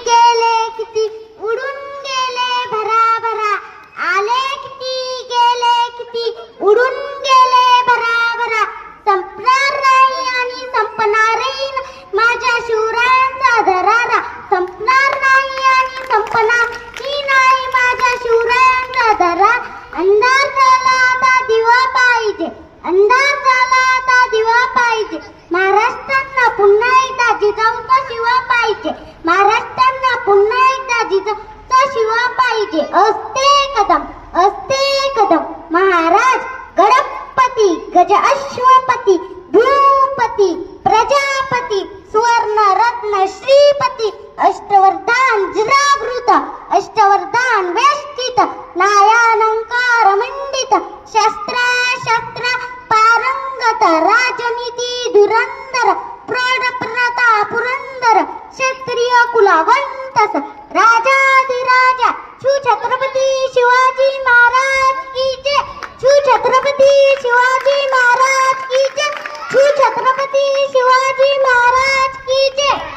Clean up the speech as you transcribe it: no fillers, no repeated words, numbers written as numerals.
गेले किती उडून गेले भराभरा, आले किती गेले किती उडून गेले भराभरा. संपणार नाही आणि संपणारही नाही माझ्या शिवरायांचा दरारा. संपणार नाही आणि संपणारही नाही माझ्या शिवरायांचा दरारा. अंधार झाला आता दिवा पाहिजे, अंधार झाला आता दिवा पाहिजे. महाराष्ट्रांना पुन्हा एकदा जिजाऊचा शिवा पाहिजे, महाराष्ट्रांना पुन्हा एकदा जिजाऊचा शिवा पाहिजे. असते कदम, असते कदम. महाराज गणपती, गज अश्वपती, भूपती, प्रजापती, सुवर्ण रत्न श्रीपती, अष्टवरदान जिरावृत, अष्टवरदान वेष्टित, न्यायालंकार मंडित, शस्त्र शस्त्र पारंगत, राजनीती धुरंधर, प्रौढ प्रताप पुरंदर, क्षत्रिय कुलवंतस, राजाधिराजा छत्रपती शिवाजी महाराज की जय. छत्रपती शिवाजी महाराज की जय. छत्रपती शिवाजी महाराज की जय.